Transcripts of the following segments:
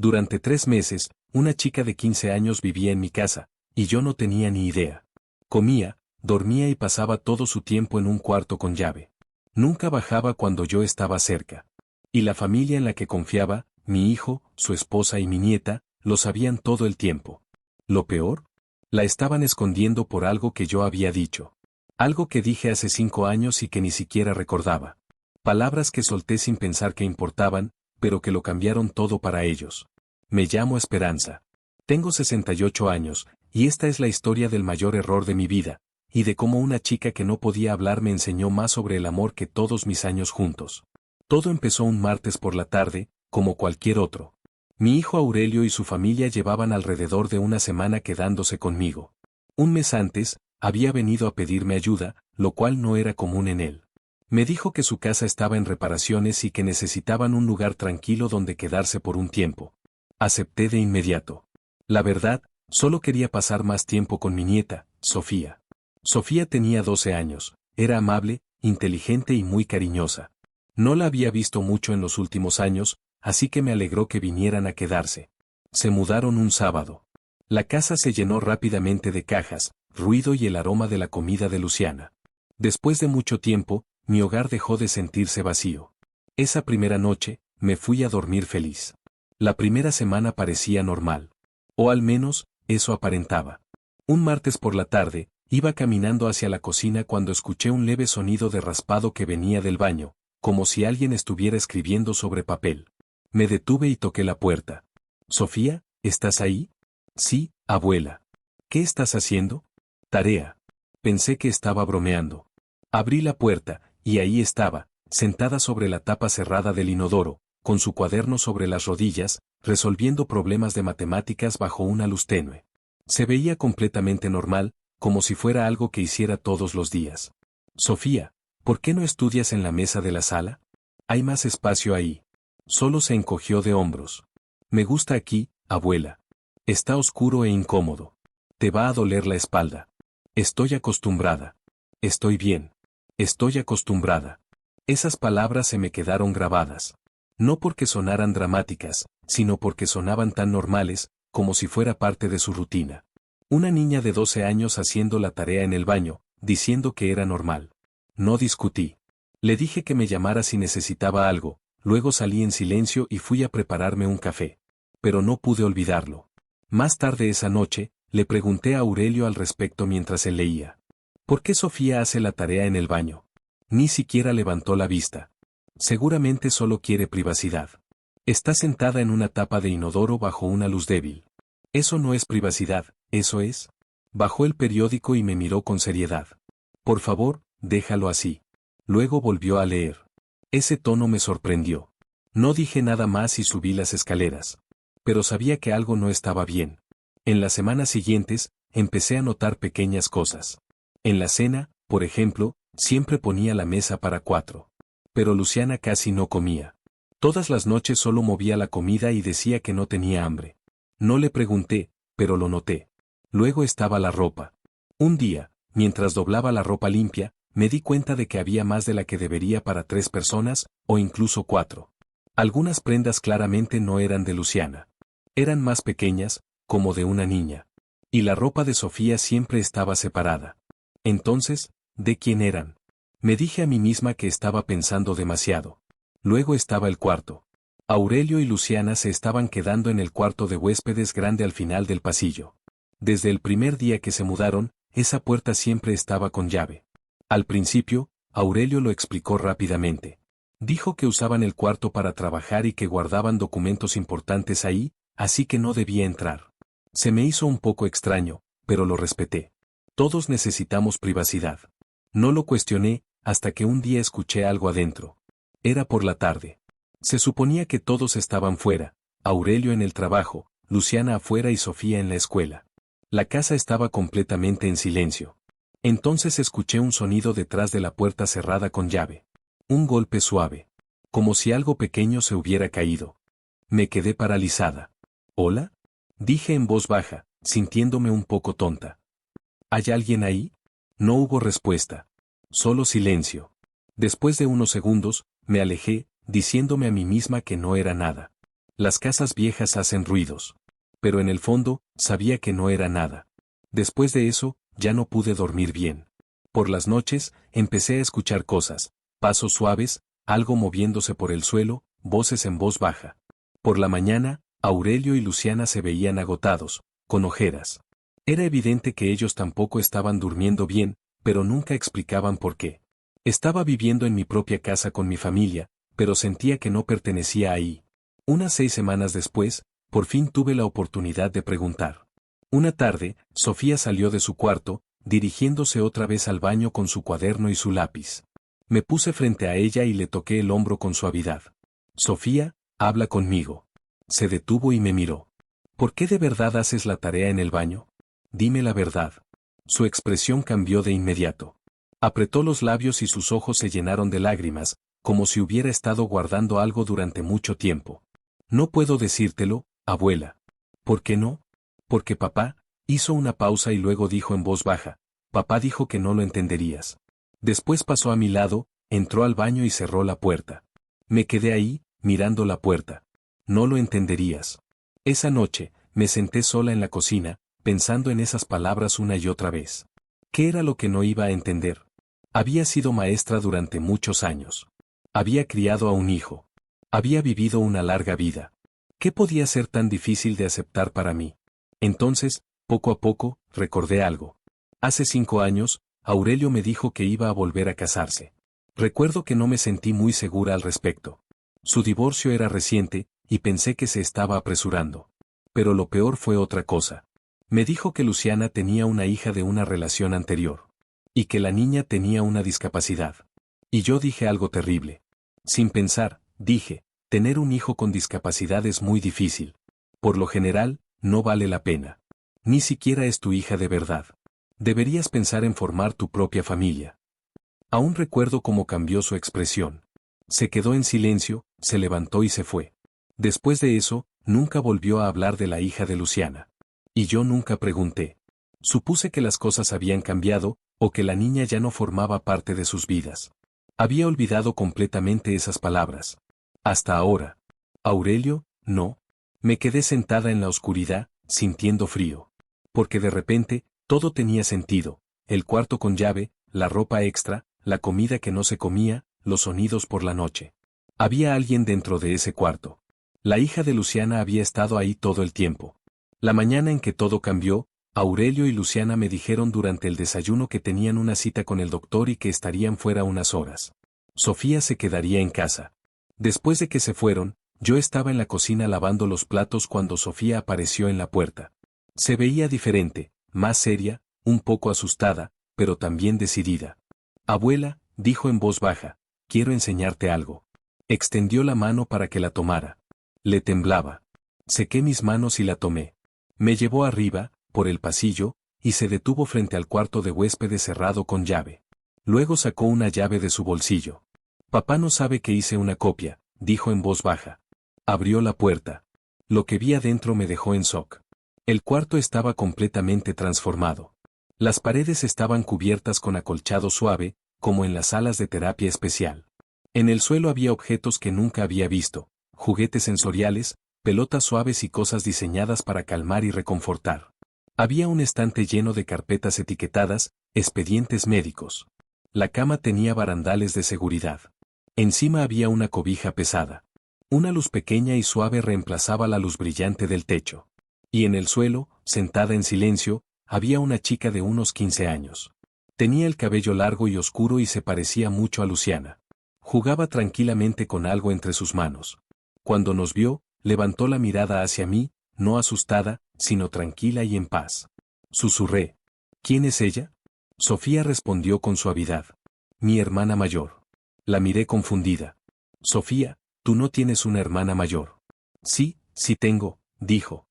Durante 3 meses, una chica de 15 años vivía en mi casa, y yo no tenía ni idea. Comía, dormía y pasaba todo su tiempo en un cuarto con llave. Nunca bajaba cuando yo estaba cerca. Y la familia en la que confiaba, mi hijo, su esposa y mi nieta, lo sabían todo el tiempo. Lo peor, la estaban escondiendo por algo que yo había dicho. Algo que dije hace 5 años y que ni siquiera recordaba. Palabras que solté sin pensar que importaban, pero que lo cambiaron todo para ellos. Me llamo Esperanza. Tengo 68 años, y esta es la historia del mayor error de mi vida, y de cómo una chica que no podía hablar me enseñó más sobre el amor que todos mis años juntos. Todo empezó un martes por la tarde, como cualquier otro. Mi hijo Aurelio y su familia llevaban alrededor de una semana quedándose conmigo. Un mes antes, había venido a pedirme ayuda, lo cual no era común en él. Me dijo que su casa estaba en reparaciones y que necesitaban un lugar tranquilo donde quedarse por un tiempo. Acepté de inmediato. La verdad, solo quería pasar más tiempo con mi nieta, Sofía. Sofía tenía 12 años, era amable, inteligente y muy cariñosa. No la había visto mucho en los últimos años, así que me alegró que vinieran a quedarse. Se mudaron un sábado. La casa se llenó rápidamente de cajas, ruido y el aroma de la comida de Luciana. Después de mucho tiempo, mi hogar dejó de sentirse vacío. Esa primera noche, me fui a dormir feliz. La primera semana parecía normal. O al menos, eso aparentaba. Un martes por la tarde, iba caminando hacia la cocina cuando escuché un leve sonido de raspado que venía del baño, como si alguien estuviera escribiendo sobre papel. Me detuve y toqué la puerta. «Sofía, ¿estás ahí?» «Sí, abuela». «¿Qué estás haciendo?» «Tarea». Pensé que estaba bromeando. Abrí la puerta, y ahí estaba, sentada sobre la tapa cerrada del inodoro, con su cuaderno sobre las rodillas, resolviendo problemas de matemáticas bajo una luz tenue. Se veía completamente normal, como si fuera algo que hiciera todos los días. «Sofía, ¿por qué no estudias en la mesa de la sala? Hay más espacio ahí». Solo se encogió de hombros. «Me gusta aquí, abuela. Está oscuro e incómodo. Te va a doler la espalda». «Estoy acostumbrada». «Estoy bien. Estoy acostumbrada». Esas palabras se me quedaron grabadas. No porque sonaran dramáticas, sino porque sonaban tan normales, como si fuera parte de su rutina. Una niña de 12 años haciendo la tarea en el baño, diciendo que era normal. No discutí. Le dije que me llamara si necesitaba algo, luego salí en silencio y fui a prepararme un café. Pero no pude olvidarlo. Más tarde esa noche, le pregunté a Aurelio al respecto mientras él leía. ¿Por qué Sofía hace la tarea en el baño? Ni siquiera levantó la vista. Seguramente solo quiere privacidad. Está sentada en una tapa de inodoro bajo una luz débil. Eso no es privacidad, eso es. Bajó el periódico y me miró con seriedad. Por favor, déjalo así. Luego volvió a leer. Ese tono me sorprendió. No dije nada más y subí las escaleras. Pero sabía que algo no estaba bien. En las semanas siguientes, empecé a notar pequeñas cosas. En la cena, por ejemplo, siempre ponía la mesa para 4. Pero Luciana casi no comía. Todas las noches solo movía la comida y decía que no tenía hambre. No le pregunté, pero lo noté. Luego estaba la ropa. Un día, mientras doblaba la ropa limpia, me di cuenta de que había más de la que debería para 3 personas, o incluso 4. Algunas prendas claramente no eran de Luciana. Eran más pequeñas, como de una niña. Y la ropa de Sofía siempre estaba separada. Entonces, ¿de quién eran? Me dije a mí misma que estaba pensando demasiado. Luego estaba el cuarto. Aurelio y Luciana se estaban quedando en el cuarto de huéspedes grande al final del pasillo. Desde el primer día que se mudaron, esa puerta siempre estaba con llave. Al principio, Aurelio lo explicó rápidamente. Dijo que usaban el cuarto para trabajar y que guardaban documentos importantes ahí, así que no debía entrar. Se me hizo un poco extraño, pero lo respeté. Todos necesitamos privacidad. No lo cuestioné, hasta que un día escuché algo adentro. Era por la tarde. Se suponía que todos estaban fuera, Aurelio en el trabajo, Luciana afuera y Sofía en la escuela. La casa estaba completamente en silencio. Entonces escuché un sonido detrás de la puerta cerrada con llave. Un golpe suave. Como si algo pequeño se hubiera caído. Me quedé paralizada. ¿Hola? Dije en voz baja, sintiéndome un poco tonta. ¿Hay alguien ahí? No hubo respuesta. Solo silencio. Después de unos segundos, me alejé, diciéndome a mí misma que no era nada. Las casas viejas hacen ruidos. Pero en el fondo, sabía que no era nada. Después de eso, ya no pude dormir bien. Por las noches, empecé a escuchar cosas, pasos suaves, algo moviéndose por el suelo, voces en voz baja. Por la mañana, Aurelio y Luciana se veían agotados, con ojeras. Era evidente que ellos tampoco estaban durmiendo bien, pero nunca explicaban por qué. Estaba viviendo en mi propia casa con mi familia, pero sentía que no pertenecía ahí. Unas 6 semanas después, por fin tuve la oportunidad de preguntar. Una tarde, Sofía salió de su cuarto, dirigiéndose otra vez al baño con su cuaderno y su lápiz. Me puse frente a ella y le toqué el hombro con suavidad. Sofía, habla conmigo. Se detuvo y me miró. ¿Por qué de verdad haces la tarea en el baño? Dime la verdad. Su expresión cambió de inmediato. Apretó los labios y sus ojos se llenaron de lágrimas, como si hubiera estado guardando algo durante mucho tiempo. No puedo decírtelo, abuela. ¿Por qué no? Porque papá, hizo una pausa y luego dijo en voz baja, papá dijo que no lo entenderías. Después pasó a mi lado, entró al baño y cerró la puerta. Me quedé ahí, mirando la puerta. No lo entenderías. Esa noche, me senté sola en la cocina, pensando en esas palabras una y otra vez. ¿Qué era lo que no iba a entender? Había sido maestra durante muchos años. Había criado a un hijo. Había vivido una larga vida. ¿Qué podía ser tan difícil de aceptar para mí? Entonces, poco a poco, recordé algo. Hace 5 años, Aurelio me dijo que iba a volver a casarse. Recuerdo que no me sentí muy segura al respecto. Su divorcio era reciente, y pensé que se estaba apresurando. Pero lo peor fue otra cosa. Me dijo que Luciana tenía una hija de una relación anterior. Y que la niña tenía una discapacidad. Y yo dije algo terrible. Sin pensar, dije, tener un hijo con discapacidad es muy difícil. Por lo general, no vale la pena. Ni siquiera es tu hija de verdad. Deberías pensar en formar tu propia familia. Aún recuerdo cómo cambió su expresión. Se quedó en silencio, se levantó y se fue. Después de eso, nunca volvió a hablar de la hija de Luciana. Y yo nunca pregunté. Supuse que las cosas habían cambiado, o que la niña ya no formaba parte de sus vidas. Había olvidado completamente esas palabras. Hasta ahora. Aurelio, no. Me quedé sentada en la oscuridad, sintiendo frío. Porque de repente, todo tenía sentido. El cuarto con llave, la ropa extra, la comida que no se comía, los sonidos por la noche. Había alguien dentro de ese cuarto. La hija de Luciana había estado ahí todo el tiempo. La mañana en que todo cambió, Aurelio y Luciana me dijeron durante el desayuno que tenían una cita con el doctor y que estarían fuera unas horas. Sofía se quedaría en casa. Después de que se fueron, yo estaba en la cocina lavando los platos cuando Sofía apareció en la puerta. Se veía diferente, más seria, un poco asustada, pero también decidida. Abuela, dijo en voz baja, quiero enseñarte algo. Extendió la mano para que la tomara. Le temblaba. Sequé mis manos y la tomé. Me llevó arriba, por el pasillo, y se detuvo frente al cuarto de huéspedes cerrado con llave. Luego sacó una llave de su bolsillo. Papá no sabe que hice una copia, dijo en voz baja. Abrió la puerta. Lo que vi adentro me dejó en shock. El cuarto estaba completamente transformado. Las paredes estaban cubiertas con acolchado suave, como en las salas de terapia especial. En el suelo había objetos que nunca había visto, juguetes sensoriales, pelotas suaves y cosas diseñadas para calmar y reconfortar. Había un estante lleno de carpetas etiquetadas, expedientes médicos. La cama tenía barandales de seguridad. Encima había una cobija pesada. Una luz pequeña y suave reemplazaba la luz brillante del techo. Y en el suelo, sentada en silencio, había una chica de unos 15 años. Tenía el cabello largo y oscuro y se parecía mucho a Luciana. Jugaba tranquilamente con algo entre sus manos. Cuando nos vio, levantó la mirada hacia mí, no asustada, sino tranquila y en paz. Susurré. ¿Quién es ella? Sofía respondió con suavidad. Mi hermana mayor. La miré confundida. Sofía, tú no tienes una hermana mayor. Sí, sí tengo, dijo.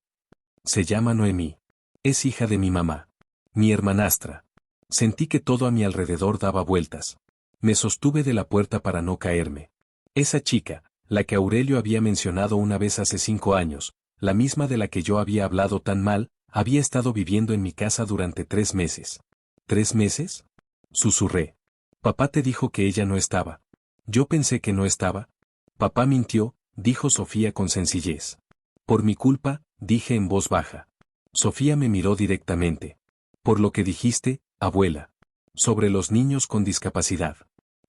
Se llama Noemí. Es hija de mi mamá. Mi hermanastra. Sentí que todo a mi alrededor daba vueltas. Me sostuve de la puerta para no caerme. Esa chica, la que Aurelio había mencionado una vez hace 5 años, la misma de la que yo había hablado tan mal, había estado viviendo en mi casa durante 3 meses. ¿3 meses? Susurré. Papá te dijo que ella no estaba. Yo pensé que no estaba. Papá mintió, dijo Sofía con sencillez. Por mi culpa, dije en voz baja. Sofía me miró directamente. Por lo que dijiste, abuela. Sobre los niños con discapacidad.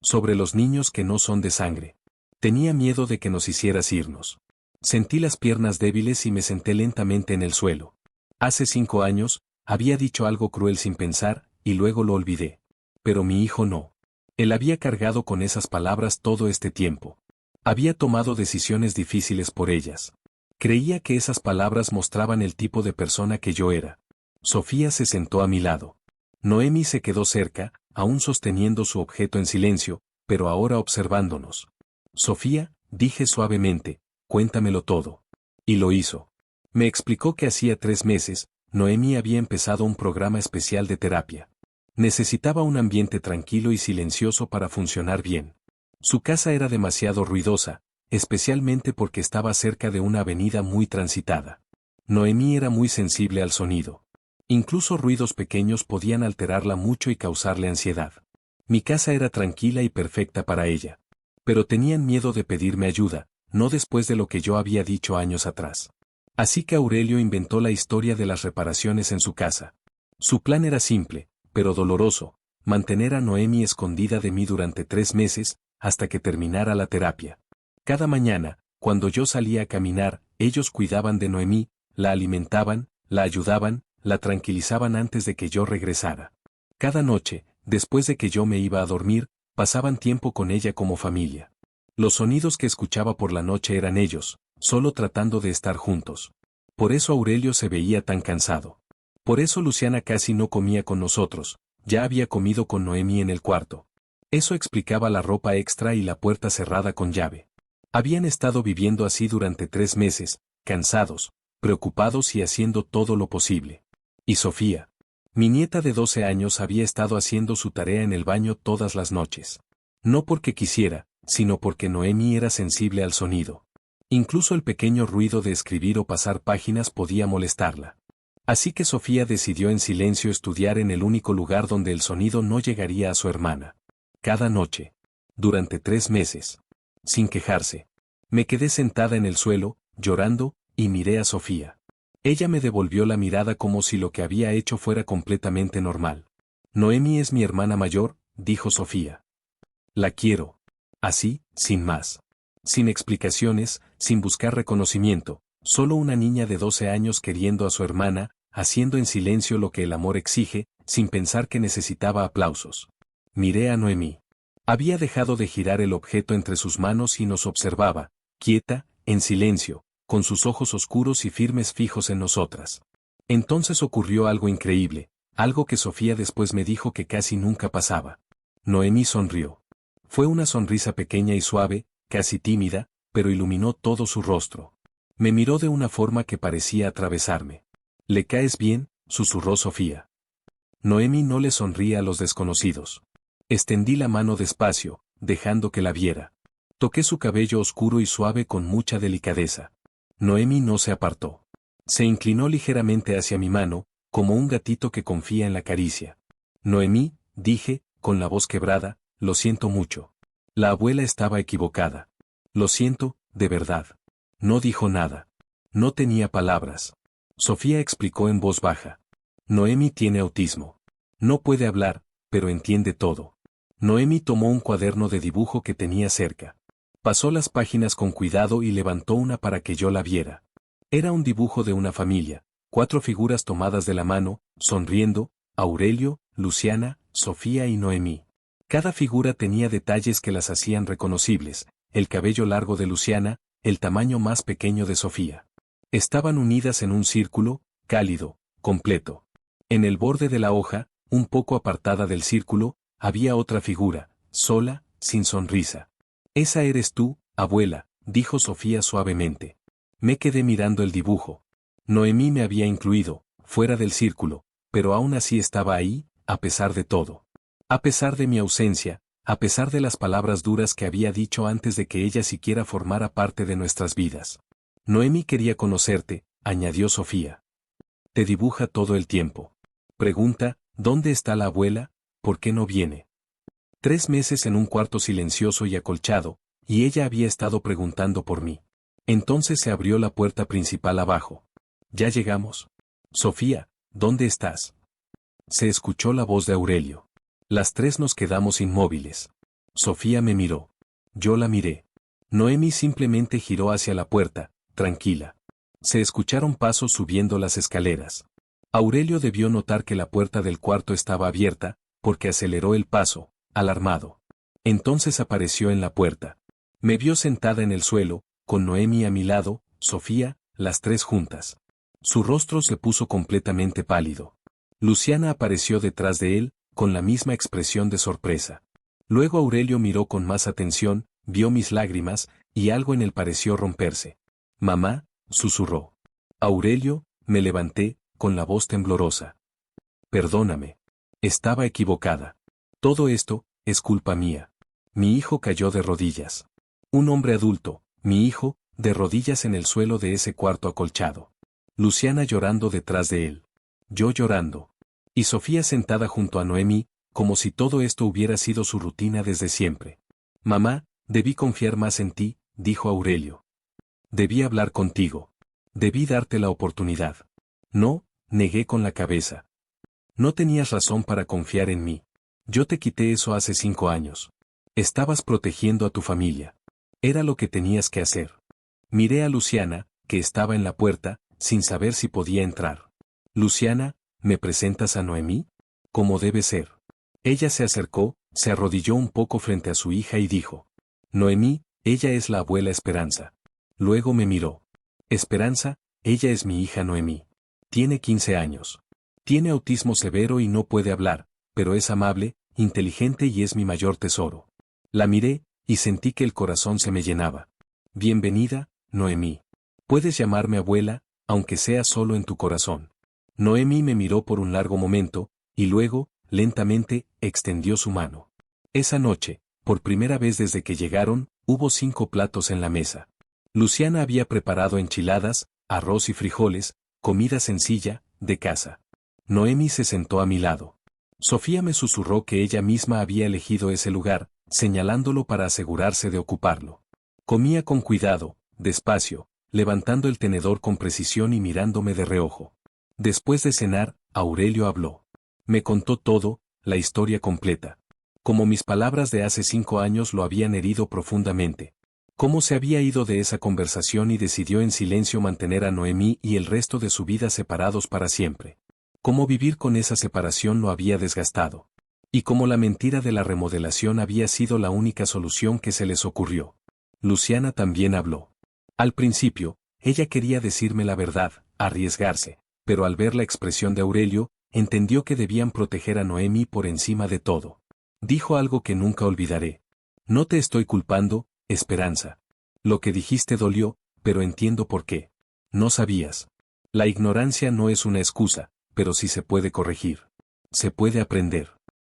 Sobre los niños que no son de sangre. Tenía miedo de que nos hicieras irnos. Sentí las piernas débiles y me senté lentamente en el suelo. Hace 5 años, había dicho algo cruel sin pensar, y luego lo olvidé. Pero mi hijo no. Él había cargado con esas palabras todo este tiempo. Había tomado decisiones difíciles por ellas. Creía que esas palabras mostraban el tipo de persona que yo era. Sofía se sentó a mi lado. Noemi se quedó cerca, aún sosteniendo su objeto en silencio, pero ahora observándonos. Sofía, dije suavemente, cuéntamelo todo. Y lo hizo. Me explicó que hacía 3 meses, Noemi había empezado un programa especial de terapia. Necesitaba un ambiente tranquilo y silencioso para funcionar bien. Su casa era demasiado ruidosa, especialmente porque estaba cerca de una avenida muy transitada. Noemi era muy sensible al sonido. Incluso ruidos pequeños podían alterarla mucho y causarle ansiedad. Mi casa era tranquila y perfecta para ella. Pero tenían miedo de pedirme ayuda, no después de lo que yo había dicho años atrás. Así que Aurelio inventó la historia de las reparaciones en su casa. Su plan era simple, pero doloroso: mantener a Noemi escondida de mí durante 3 meses, hasta que terminara la terapia. Cada mañana, cuando yo salía a caminar, ellos cuidaban de Noemi, la alimentaban, la ayudaban, la tranquilizaban antes de que yo regresara. Cada noche, después de que yo me iba a dormir, pasaban tiempo con ella como familia. Los sonidos que escuchaba por la noche eran ellos, solo tratando de estar juntos. Por eso Aurelio se veía tan cansado. Por eso Luciana casi no comía con nosotros, ya había comido con Noemi en el cuarto. Eso explicaba la ropa extra y la puerta cerrada con llave. Habían estado viviendo así durante 3 meses, cansados, preocupados y haciendo todo lo posible. Y Sofía, mi nieta de 12 años, había estado haciendo su tarea en el baño todas las noches. No porque quisiera, sino porque Noemi era sensible al sonido. Incluso el pequeño ruido de escribir o pasar páginas podía molestarla. Así que Sofía decidió en silencio estudiar en el único lugar donde el sonido no llegaría a su hermana. Cada noche. Durante 3 meses. Sin quejarse. Me quedé sentada en el suelo, llorando, y miré a Sofía. Ella me devolvió la mirada como si lo que había hecho fuera completamente normal. Noemi es mi hermana mayor, dijo Sofía. La quiero. Así, sin más. Sin explicaciones, sin buscar reconocimiento, solo una niña de 12 años queriendo a su hermana, haciendo en silencio lo que el amor exige, sin pensar que necesitaba aplausos. Miré a Noemi. Había dejado de girar el objeto entre sus manos y nos observaba, quieta, en silencio, con sus ojos oscuros y firmes fijos en nosotras. Entonces ocurrió algo increíble, algo que Sofía después me dijo que casi nunca pasaba. Noemi sonrió. Fue una sonrisa pequeña y suave, casi tímida, pero iluminó todo su rostro. Me miró de una forma que parecía atravesarme. «¿Le caes bien?», susurró Sofía. Noemi no le sonría a los desconocidos. Extendí la mano despacio, dejando que la viera. Toqué su cabello oscuro y suave con mucha delicadeza. Noemi no se apartó. Se inclinó ligeramente hacia mi mano, como un gatito que confía en la caricia. «Noemi», dije, con la voz quebrada, «lo siento mucho». La abuela estaba equivocada. «Lo siento, de verdad». No dijo nada. No tenía palabras. Sofía explicó en voz baja. «Noemi tiene autismo. No puede hablar, pero entiende todo». Noemi tomó un cuaderno de dibujo que tenía cerca. Pasó las páginas con cuidado y levantó una para que yo la viera. Era un dibujo de una familia, 4 figuras tomadas de la mano, sonriendo: Aurelio, Luciana, Sofía y Noemi. Cada figura tenía detalles que las hacían reconocibles: el cabello largo de Luciana, el tamaño más pequeño de Sofía. Estaban unidas en un círculo, cálido, completo. En el borde de la hoja, un poco apartada del círculo, había otra figura, sola, sin sonrisa. «Esa eres tú, abuela», dijo Sofía suavemente. Me quedé mirando el dibujo. Noemi me había incluido, fuera del círculo, pero aún así estaba ahí, a pesar de todo. A pesar de mi ausencia, a pesar de las palabras duras que había dicho antes de que ella siquiera formara parte de nuestras vidas. «Noemi quería conocerte», añadió Sofía. «Te dibuja todo el tiempo. Pregunta, ¿dónde está la abuela? ¿Por qué no viene?». 3 meses en un cuarto silencioso y acolchado, y ella había estado preguntando por mí. Entonces se abrió la puerta principal abajo. Ya llegamos. Sofía, ¿dónde estás? Se escuchó la voz de Aurelio. Las tres nos quedamos inmóviles. Sofía me miró. Yo la miré. Noemi simplemente giró hacia la puerta, tranquila. Se escucharon pasos subiendo las escaleras. Aurelio debió notar que la puerta del cuarto estaba abierta, porque aceleró el paso, alarmado. Entonces apareció en la puerta. Me vio sentada en el suelo, con Noemi a mi lado, Sofía, las tres juntas. Su rostro se puso completamente pálido. Luciana apareció detrás de él, con la misma expresión de sorpresa. Luego Aurelio miró con más atención, vio mis lágrimas, y algo en él pareció romperse. Mamá, susurró. Aurelio, me levanté, con la voz temblorosa. Perdóname. Estaba equivocada. Todo esto, es culpa mía. Mi hijo cayó de rodillas. Un hombre adulto, mi hijo, de rodillas en el suelo de ese cuarto acolchado. Luciana llorando detrás de él. Yo llorando. Y Sofía sentada junto a Noemi, como si todo esto hubiera sido su rutina desde siempre. Mamá, debí confiar más en ti, dijo Aurelio. Debí hablar contigo. Debí darte la oportunidad. No, negué con la cabeza. No tenías razón para confiar en mí. Yo te quité eso hace 5 años. Estabas protegiendo a tu familia. Era lo que tenías que hacer. Miré a Luciana, que estaba en la puerta, sin saber si podía entrar. Luciana, ¿me presentas a Noemi? Como debe ser. Ella se acercó, se arrodilló un poco frente a su hija y dijo. Noemi, ella es la abuela Esperanza. Luego me miró. Esperanza, ella es mi hija Noemi. Tiene 15 años. Tiene autismo severo y no puede hablar, pero es amable, inteligente y es mi mayor tesoro. La miré, y sentí que el corazón se me llenaba. Bienvenida, Noemi. Puedes llamarme abuela, aunque sea solo en tu corazón. Noemi me miró por un largo momento, y luego, lentamente, extendió su mano. Esa noche, por primera vez desde que llegaron, hubo 5 platos en la mesa. Luciana había preparado enchiladas, arroz y frijoles, comida sencilla, de casa. Noemi se sentó a mi lado. Sofía me susurró que ella misma había elegido ese lugar, señalándolo para asegurarse de ocuparlo. Comía con cuidado, despacio, levantando el tenedor con precisión y mirándome de reojo. Después de cenar, Aurelio habló. Me contó todo, la historia completa. Como mis palabras de hace 5 años lo habían herido profundamente. Cómo se había ido de esa conversación y decidió en silencio mantener a Noemi y el resto de su vida separados para siempre. Cómo vivir con esa separación lo había desgastado. Y cómo la mentira de la remodelación había sido la única solución que se les ocurrió. Luciana también habló. Al principio, ella quería decirme la verdad, arriesgarse, pero al ver la expresión de Aurelio, entendió que debían proteger a Noemi por encima de todo. Dijo algo que nunca olvidaré. No te estoy culpando, Esperanza. Lo que dijiste dolió, pero entiendo por qué. No sabías. La ignorancia no es una excusa, pero sí se puede corregir. Se puede aprender.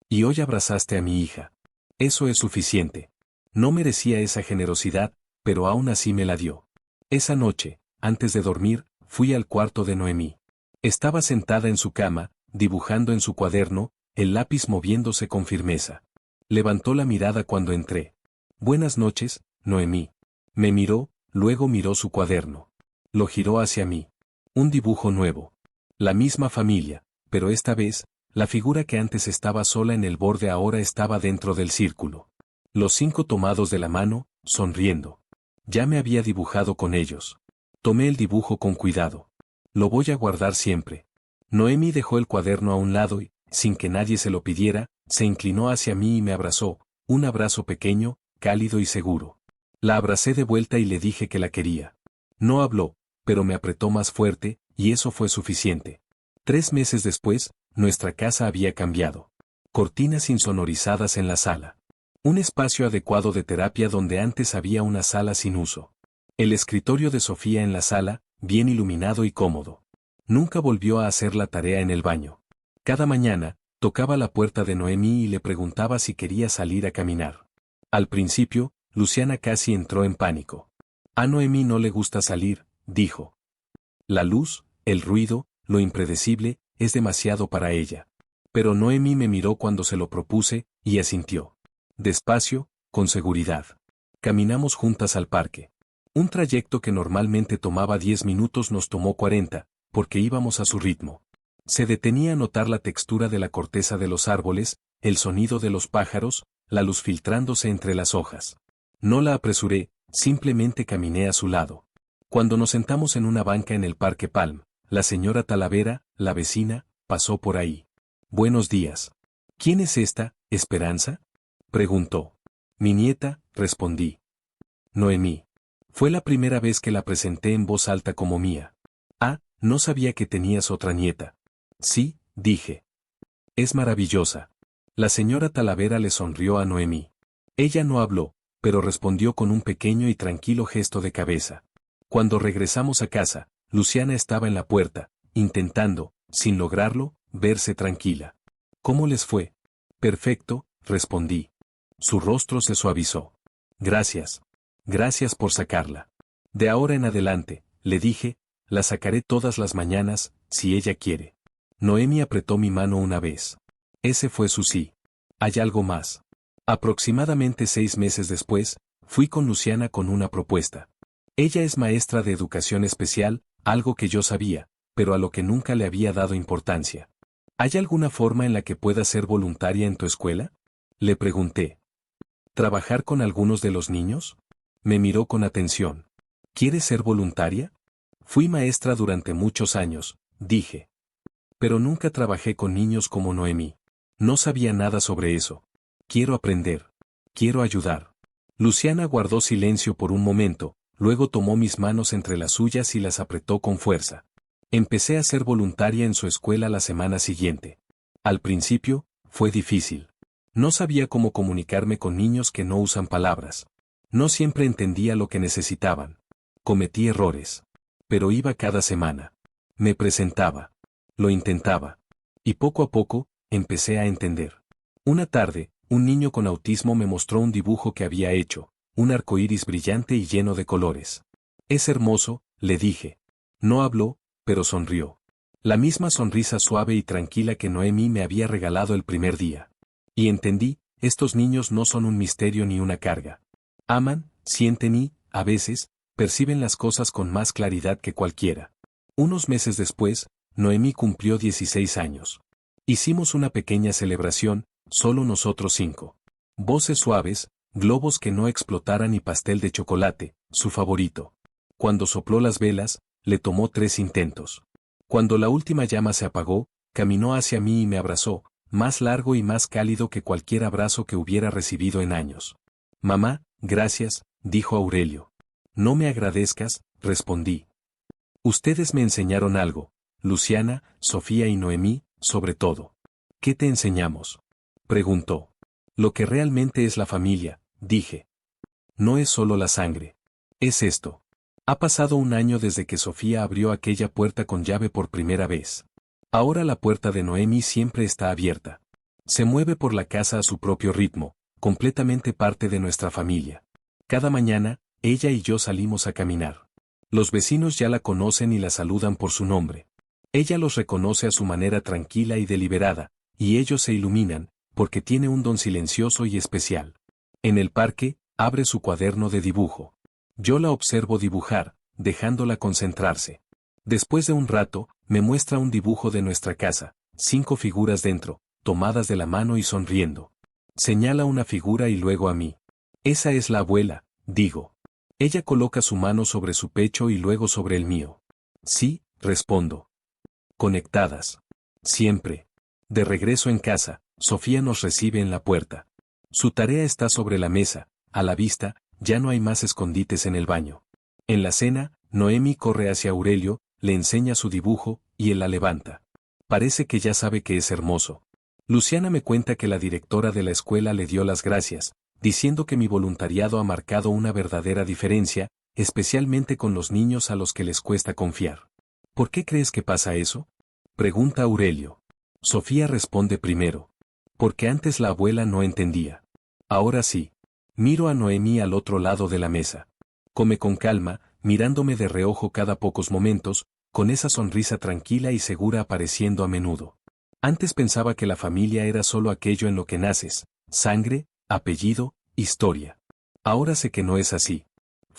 Y hoy abrazaste a mi hija. Eso es suficiente. No merecía esa generosidad, pero aún así me la dio. Esa noche, antes de dormir, fui al cuarto de Noemi. Estaba sentada en su cama, dibujando en su cuaderno, el lápiz moviéndose con firmeza. Levantó la mirada cuando entré. Buenas noches, Noemi. Me miró, luego miró su cuaderno. Lo giró hacia mí. Un dibujo nuevo. La misma familia, pero esta vez, la figura que antes estaba sola en el borde ahora estaba dentro del círculo. Los 5 tomados de la mano, sonriendo. Ya me había dibujado con ellos. Tomé el dibujo con cuidado. Lo voy a guardar siempre. Noemi dejó el cuaderno a un lado y, sin que nadie se lo pidiera, se inclinó hacia mí y me abrazó, un abrazo pequeño, cálido y seguro. La abracé de vuelta y le dije que la quería. No habló, pero me apretó más fuerte, y eso fue suficiente. 3 meses después, nuestra casa había cambiado. Cortinas insonorizadas en la sala. Un espacio adecuado de terapia donde antes había una sala sin uso. El escritorio de Sofía en la sala, bien iluminado y cómodo. Nunca volvió a hacer la tarea en el baño. Cada mañana, tocaba la puerta de Noemi y le preguntaba si quería salir a caminar. Al principio, Luciana casi entró en pánico. A Noemi no le gusta salir, dijo. La luz, el ruido, lo impredecible, es demasiado para ella. Pero Noemi me miró cuando se lo propuse, y asintió. Despacio, con seguridad. Caminamos juntas al parque. Un trayecto que normalmente tomaba 10 minutos nos tomó 40, porque íbamos a su ritmo. Se detenía a notar la textura de la corteza de los árboles, el sonido de los pájaros, la luz filtrándose entre las hojas. No la apresuré, simplemente caminé a su lado. Cuando nos sentamos en una banca en el Parque Palm, la señora Talavera, la vecina, pasó por ahí. «Buenos días. ¿Quién es esta, Esperanza?», preguntó. «Mi nieta», respondí. «Noemí». Fue la primera vez que la presenté en voz alta como mía. «Ah, no sabía que tenías otra nieta». «Sí», dije. «Es maravillosa». La señora Talavera le sonrió a Noemí. Ella no habló, pero respondió con un pequeño y tranquilo gesto de cabeza. Cuando regresamos a casa, Luciana estaba en la puerta, intentando, sin lograrlo, verse tranquila. «¿Cómo les fue?». «Perfecto», respondí. Su rostro se suavizó. «Gracias. Gracias por sacarla. De ahora en adelante», le dije, «la sacaré todas las mañanas, si ella quiere». Noemí apretó mi mano una vez. Ese fue su sí. «¿Hay algo más?». Aproximadamente 6 meses después, fui con Luciana con una propuesta. Ella es maestra de educación especial, algo que yo sabía, pero a lo que nunca le había dado importancia. «¿Hay alguna forma en la que pueda ser voluntaria en tu escuela?», le pregunté. «¿Trabajar con algunos de los niños?». Me miró con atención. «¿Quieres ser voluntaria?». «Fui maestra durante muchos años», dije. «Pero nunca trabajé con niños como Noemí. No sabía nada sobre eso. Quiero aprender. Quiero ayudar». Luciana guardó silencio por un momento, luego tomó mis manos entre las suyas y las apretó con fuerza. Empecé a ser voluntaria en su escuela la semana siguiente. Al principio, fue difícil. No sabía cómo comunicarme con niños que no usan palabras. No siempre entendía lo que necesitaban. Cometí errores. Pero iba cada semana. Me presentaba. Lo intentaba. Y poco a poco, empecé a entender. Una tarde, un niño con autismo me mostró un dibujo que había hecho, un arcoíris brillante y lleno de colores. «Es hermoso», le dije. No habló, pero sonrió. La misma sonrisa suave y tranquila que Noemí me había regalado el primer día. Y entendí, estos niños no son un misterio ni una carga. Aman, sienten y, a veces, perciben las cosas con más claridad que cualquiera. Unos meses después, Noemí cumplió 16 años. Hicimos una pequeña celebración, solo nosotros 5. Voces suaves, globos que no explotaran y pastel de chocolate, su favorito. Cuando sopló las velas, le tomó 3 intentos. Cuando la última llama se apagó, caminó hacia mí y me abrazó, más largo y más cálido que cualquier abrazo que hubiera recibido en años. «Mamá, gracias», dijo Aurelio. «No me agradezcas», respondí. «Ustedes me enseñaron algo, Luciana, Sofía y Noemí, sobre todo». «¿Qué te enseñamos?», preguntó. «Lo que realmente es la familia», dije. «No es solo la sangre. Es esto». Ha pasado un año desde que Sofía abrió aquella puerta con llave por primera vez. Ahora la puerta de Noemí siempre está abierta. Se mueve por la casa a su propio ritmo, completamente parte de nuestra familia. Cada mañana, ella y yo salimos a caminar. Los vecinos ya la conocen y la saludan por su nombre. Ella los reconoce a su manera tranquila y deliberada, y ellos se iluminan, porque tiene un don silencioso y especial. En el parque, abre su cuaderno de dibujo. Yo la observo dibujar, dejándola concentrarse. Después de un rato, me muestra un dibujo de nuestra casa, 5 figuras dentro, tomadas de la mano y sonriendo. Señala una figura y luego a mí. «Esa es la abuela», digo. Ella coloca su mano sobre su pecho y luego sobre el mío. «Sí», respondo. Conectadas. Siempre. De regreso en casa, Sofía nos recibe en la puerta. Su tarea está sobre la mesa, a la vista, ya no hay más escondites en el baño. En la cena, Noemí corre hacia Aurelio, le enseña su dibujo, y él la levanta. Parece que ya sabe que es hermoso. Luciana me cuenta que la directora de la escuela le dio las gracias, diciendo que mi voluntariado ha marcado una verdadera diferencia, especialmente con los niños a los que les cuesta confiar. «¿Por qué crees que pasa eso?», pregunta Aurelio. Sofía responde primero. «Porque antes la abuela no entendía. Ahora sí». Miro a Noemí al otro lado de la mesa. Come con calma, mirándome de reojo cada pocos momentos, con esa sonrisa tranquila y segura apareciendo a menudo. Antes pensaba que la familia era solo aquello en lo que naces, sangre, apellido, historia. Ahora sé que no es así.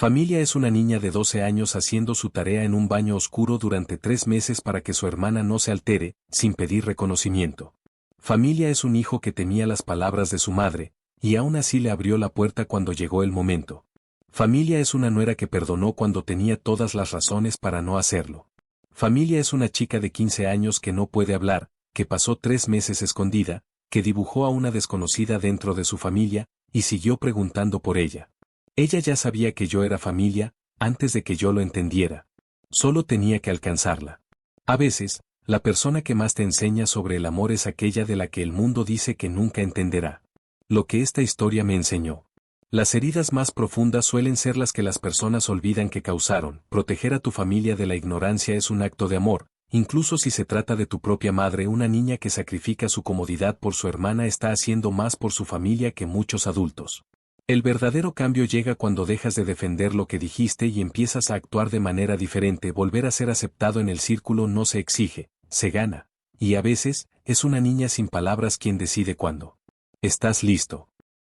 Familia es una niña de 12 años haciendo su tarea en un baño oscuro durante 3 meses para que su hermana no se altere, sin pedir reconocimiento. Familia es un hijo que temía las palabras de su madre, y aún así le abrió la puerta cuando llegó el momento. Familia es una nuera que perdonó cuando tenía todas las razones para no hacerlo. Familia es una chica de 15 años que no puede hablar, que pasó 3 meses escondida, que dibujó a una desconocida dentro de su familia, y siguió preguntando por ella. Ella ya sabía que yo era familia, antes de que yo lo entendiera. Solo tenía que alcanzarla. A veces, la persona que más te enseña sobre el amor es aquella de la que el mundo dice que nunca entenderá. Lo que esta historia me enseñó. Las heridas más profundas suelen ser las que las personas olvidan que causaron. Proteger a tu familia de la ignorancia es un acto de amor, incluso si se trata de tu propia madre. Una niña que sacrifica su comodidad por su hermana está haciendo más por su familia que muchos adultos. El verdadero cambio llega cuando dejas de defender lo que dijiste y empiezas a actuar de manera diferente. Volver a ser aceptado en el círculo no se exige, se gana. Y a veces, es una niña sin palabras quien decide cuándo. ¿Estás listo?